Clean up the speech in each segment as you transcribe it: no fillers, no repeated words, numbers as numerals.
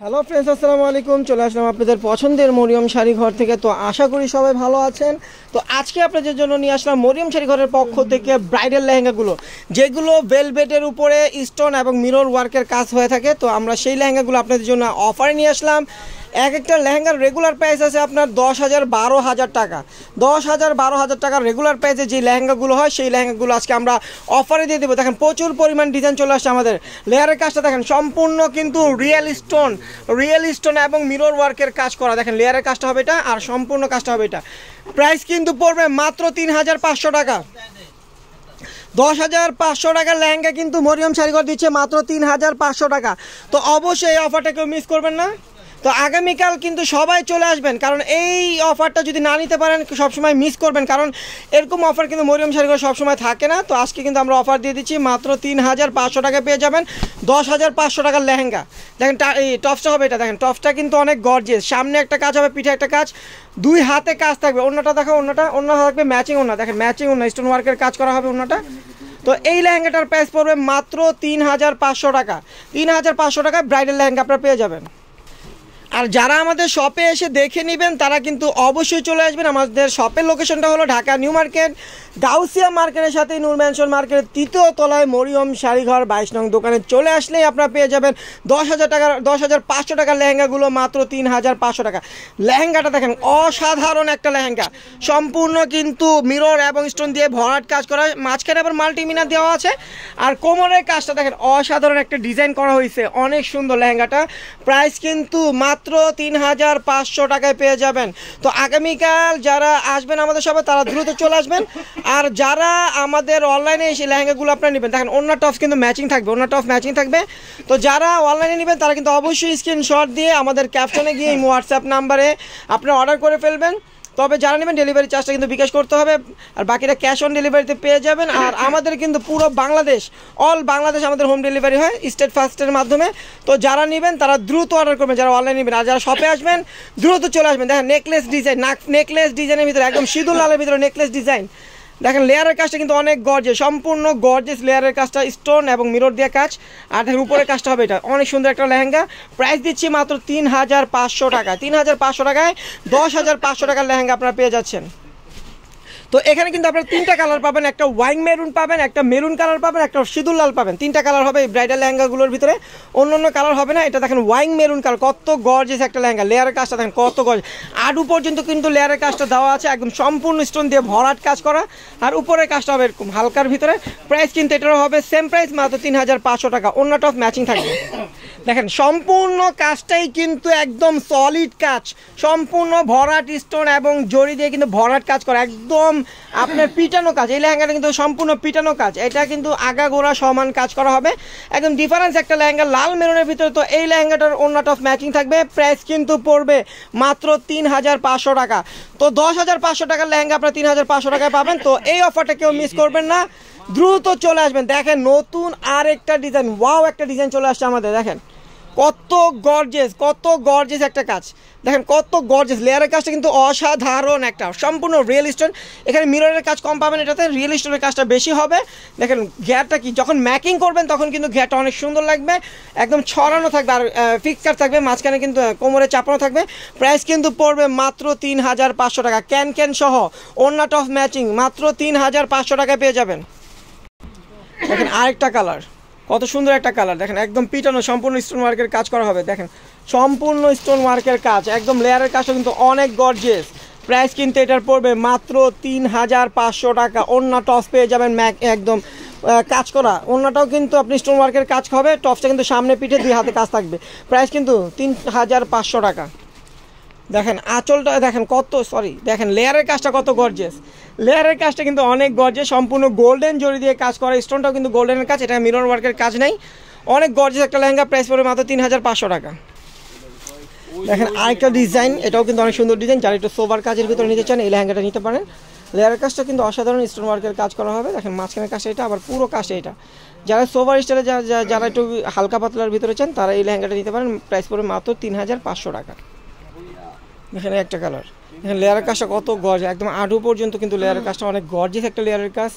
Hello friends, আসসালামু আলাইকুম। চলে আসলাম আপনাদের পছন্দের মরিয়ম শাড়ি ঘর থেকে। তো আশা করি সবাই ভালো আছেন। তো আজকে আপনাদের জন্য নিয়ে আসলাম মরিয়ম শাড়ি ঘরের পক্ষ থেকে ব্রাইডাল লেহেঙ্গাগুলো, যেগুলো ভেলভেটের উপরে স্টোন এবং মিরর ওয়ার্কের কাজ হয়ে থাকে। তো আমরা সেই লেহেঙ্গাগুলো আপনাদের জন্য অফারে নিয়ে আসলাম। এক একটা লেহেঙ্গার রেগুলার প্রাইস আছে আপনার 10,000 12,000 টাকা। 10,000 12,000 টাকার রেগুলার প্রাইসে যে লেহেঙ্গাগুলো হয় সেই লেহেঙ্গাগুলো আজকে আমরা অফারে দিয়ে দেবো। দেখেন প্রচুর পরিমাণ ডিজাইন চলে আসছে আমাদের। লেয়ারের কাজটা দেখেন সম্পূর্ণ কিন্তু রিয়েল স্টোন এবং মিরর ওয়ার্কের কাজ করা। দেখেন লেয়ারের কাজটা হবে এটা, আর সম্পূর্ণ কাজটা হবে এটা। প্রাইস কিন্তু পড়বে মাত্র 3,500 টাকা। 10,500 টাকার লেহেঙ্গা কিন্তু মরিয়ম শাড়িঘর দিচ্ছে মাত্র 3,500 টাকা। তো অবশ্যই এই অফারটা কেউ মিস করবেন না। তো আগামীকাল কিন্তু সবাই চলে আসবেন, কারণ এই অফারটা যদি না নিতে পারেন সবসময় মিস করবেন, কারণ এরকম অফার কিন্তু মরিয়ম শাড়িঘর সবসময় থাকে না। তো আজকে কিন্তু আমরা অফার দিয়ে দিচ্ছি মাত্র 3,500 টাকা পেয়ে যাবেন 10,500 টাকার লেহেঙ্গা। দেখেন এই টপসটা হবে এটা, দেখেন টপসটা কিন্তু অনেক গর্জিয়াস। সামনে একটা কাজ হবে, পিঠে একটা কাজ, দুই হাতে কাজ থাকবে। অন্যটা দেখো, অন্য থাকবে ম্যাচিং ওড়না। দেখেন ম্যাচিং ওড়না, স্টোন ওয়ার্কের কাজ করা হবে অন্যটা। তো এই লেহেঙ্গাটার প্রাইস পড়বে মাত্র 3,500 টাকা। 3,500 টাকায় ব্রাইডাল লেহেঙ্গা আপনারা পেয়ে যাবেন। আর যারা আমাদের শপে এসে দেখে নেবেন তারা কিন্তু অবশ্যই চলে আসবেন। আমাদের শপের লোকেশনটা হলো ঢাকা নিউ মার্কেট, গাউসিয়া মার্কেটের সাথে নূর ম্যানশন মার্কেটের 3য় তলায় মরিয়ম শাড়িঘর 22 নং দোকানে চলে আসলেই আপনারা পেয়ে যাবেন 10,500 টাকার লেহেঙ্গাগুলো মাত্র 3,500 টাকা। লেহেঙ্গাটা দেখেন অসাধারণ একটা লেহেঙ্গা, সম্পূর্ণ কিন্তু মিরর এবং স্টোন দিয়ে ভরাট কাজ করা, মাঝখানে আবার মাল্টিমিনার দেওয়া আছে। আর কোমরের কাজটা দেখেন অসাধারণ একটা ডিজাইন করা হয়েছে, অনেক সুন্দর লেহেঙ্গাটা। প্রাইস কিন্তু মাত্র 3,500 টাকায় পেয়ে যাবেন। তো আগামীকাল যারা আসবেন আমাদের শপে তারা দ্রুত চলে আসবেন। আর যারা আমাদের অনলাইনে এসে লেহেঙ্গাগুলো আপনারা নেবেন, দেখেন অন্য টপস কিন্তু ম্যাচিং থাকবে, তো যারা অনলাইনে নেবেন তারা কিন্তু অবশ্যই স্ক্রিনশট দিয়ে আমাদের ক্যাপশনে গিয়ে হোয়াটসঅ্যাপ নাম্বারে আপনারা অর্ডার করে ফেলবেন। তবে যারা নেবেন ডেলিভারি চার্জটা কিন্তু বিকাশ করতে হবে, আর বাকিটা ক্যাশ অন ডেলিভারিতে পেয়ে যাবেন। আর আমাদের কিন্তু পুরো বাংলাদেশ, অল বাংলাদেশ আমাদের হোম ডেলিভারি হয় স্টেট ফার্স্টের মাধ্যমে। তো যারা নেবেন তারা দ্রুত অর্ডার করবেন, যারা অনলাইন নেবেন। আর যারা শপে আসবেন দ্রুত চলে আসবেন। দেখেন নেকলেস ডিজাইনের ভিতরে একদম সিঁদুর লালের ভিতরে নেকলেস ডিজাইন। দেখেন লেয়ারের কাজটা কিন্তু অনেক গর্জিয়াস, সম্পূর্ণ গর্জিয়াস লেয়ারের কাজটা, স্টোন এবং মিরর দিয়ে কাজ। আর দেখেন উপরের কাজটা হবে এটা, অনেক সুন্দর একটা লেহেঙ্গা। প্রাইস দিচ্ছি মাত্র 3,500 টাকা। 3,500 টাকায় 10,500 টাকার লেহেঙ্গা আপনারা পেয়ে যাচ্ছেন। তো এখানে কিন্তু আপনারা 3টা কালার পাবেন, একটা ওয়াইন মেরুন পাবেন, একটা মেরুন কালার পাবেন, একটা সিঁদুর লাল পাবেন। 3টা কালার হবে এই ব্রাইডাল লেহেঙ্গাগুলোর ভিতরে, অন্য কালার হবে না। এটা দেখেন ওয়াইন মেরুন কালার, কত গর্জিয়াস একটা লেহেঙ্গা। লেয়ারের কাজটা দেখেন কত গর্জিয়াস, আডু পর্যন্ত কিন্তু লেয়ারের কাজটা দেওয়া আছে, একদম সম্পূর্ণ স্টোন দিয়ে ভরাট কাজ করা। আর উপরের কাজটা হবে এরকম হালকার ভিতরে। প্রাইস কিন্তু এটারও হবে সেম প্রাইস, মাত্র 3,500 টাকা। অন্য টপ ম্যাচিং থাকবে। দেখেন সম্পূর্ণ কাজটাই কিন্তু একদম সলিড কাজ, সম্পূর্ণ ভরাট স্টোন এবং জড়ি দিয়ে কিন্তু ভরাট কাজ করা, একদম আপনার পিটানো কাজ। এই লেহেঙ্গাটা কিন্তু সম্পূর্ণ পিটানো কাজ, এটা কিন্তু আগাগোড়া সমান কাজ করা হবে, একদম ডিফারেন্স একটা লেহেঙ্গা লাল মেরুনের ভিতরে। তো এই লেহেঙ্গাটার অন্য টপ ম্যাচিং থাকবে। প্রাইস কিন্তু পড়বে মাত্র 3,500 টাকা। তো 10,500 টাকার লেহেঙ্গা আপনার 3,500 টাকায় পাবেন। তো এই অফারটা কেউ মিস করবেন না, দ্রুত চলে আসবেন। দেখেন নতুন আর একটা ডিজাইন, ওয়াও একটা ডিজাইন চলে আসছে আমাদের। দেখেন কত গর্জিয়াস একটা কাজ, দেখেন কত গর্জিয়াস। লেয়ারের কাজটা কিন্তু অসাধারণ একটা, সম্পূর্ণ রিয়েল স্টোন। এখানে মিররের কাজ কম পাবেন, এটাতে রিয়েল স্টোনের কাজটা বেশি হবে। দেখেন ঘেরটা কি, যখন ম্যাকিং করবেন তখন কিন্তু ঘেরটা অনেক সুন্দর লাগবে, একদম ছড়ানো থাকবে। আর ফিক্সচার থাকবে, মাঝখানে কিন্তু কোমরে চাপানো থাকবে। প্রাইস কিন্তু পড়বে মাত্র 3,500 টাকা। ক্যান সহ ওড়না টপ ম্যাচিং মাত্র 3,500 টাকায় পেয়ে যাবেন। দেখেন আরেকটা কালার, কত সুন্দর একটা কালার। দেখেন একদম পিটানো, সম্পূর্ণ স্টোন ওয়ার্কের কাজ করা হবে। দেখেন সম্পূর্ণ স্টোন ওয়ার্কের কাজ, একদম লেয়ারের কাজটা কিন্তু অনেক গর্জিয়াস। প্রাইস কিন্তু এটার পড়বে মাত্র 3,500 টাকা। ওড়না টপস পেয়ে যাবেন একদম কাজ করা, ওড়নাটাও কিন্তু আপনি স্টোন ওয়ার্কের কাজ হবে। টপসটা কিন্তু সামনে পিঠে দুই হাতে কাজ থাকবে। প্রাইস কিন্তু 3,500 টাকা। দেখেন আঁচলটা দেখেন দেখেন লেয়ারের কাজটা কত গর্জিয়াস। লেয়ারের কাজটা কিন্তু অনেক গর্জিয়াস, সম্পূর্ণ গোল্ডেন জড়ি দিয়ে কাজ করা, স্টোনটাও কিন্তু গোল্ডেনের কাজ, এটা মিরর ওয়ার্কের কাজ নেই। অনেক গর্জিয়াস একটা লেহেঙ্গা। প্রাইস পড়বে মাত্র 3,500 টাকা। দেখেন আরেকটা ডিজাইন, এটাও কিন্তু অনেক সুন্দর ডিজাইন। যারা একটু সোবার কাজের ভিতরে নিতে চান এই লেহেঙ্গাটা নিতে পারেন। লেয়ারের কাজটা কিন্তু অসাধারণ স্টোন ওয়ার্কের কাজ করা হবে। দেখেন মাঝখানের কাজটা এটা, আবার পুরো কাজটা এটা। যারা সোভার স্টাইলে যারা একটু হালকা পাতলার ভিতরে চান তারা এই লেহেঙ্গাটা নিতে পারেন। প্রাইস পড়বে মাত্র 3,500 টাকা। এখানে একটা কালার, লেয়ারের কাজটা কত গজ, একদম আঁটু পর্যন্ত কিন্তু লেয়ারের কাজটা অনেক গর্জিয়াস একটা লেয়ারের কাজ।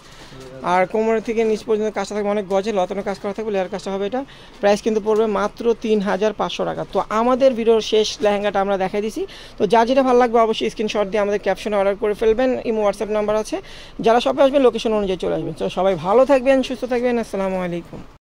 আর কোমরের থেকে নিচ পর্যন্ত কাজটা থাকবে অনেক গজে, লতানো কাজ করা থাকবে, লেয়ার কাজটা হবে। এটা প্রাইস কিন্তু পড়বে মাত্র 3500 টাকা। তো আমাদের ভিডিওর শেষ লেহেঙ্গাটা আমরা দেখাই দিছি। তো যা যেটা ভালো লাগবে অবশ্যই স্ক্রিনশট দিয়ে আমাদের ক্যাপশনে অর্ডার করে ফেলবেন। ইমো হোয়াটসঅ্যাপ নাম্বার আছে, যারা শপে আসবেন লোকেশন অনুযায়ী চলে আসবেন। তো সবাই ভালো থাকবেন, সুস্থ থাকবেন, আসসালামু আলাইকুম।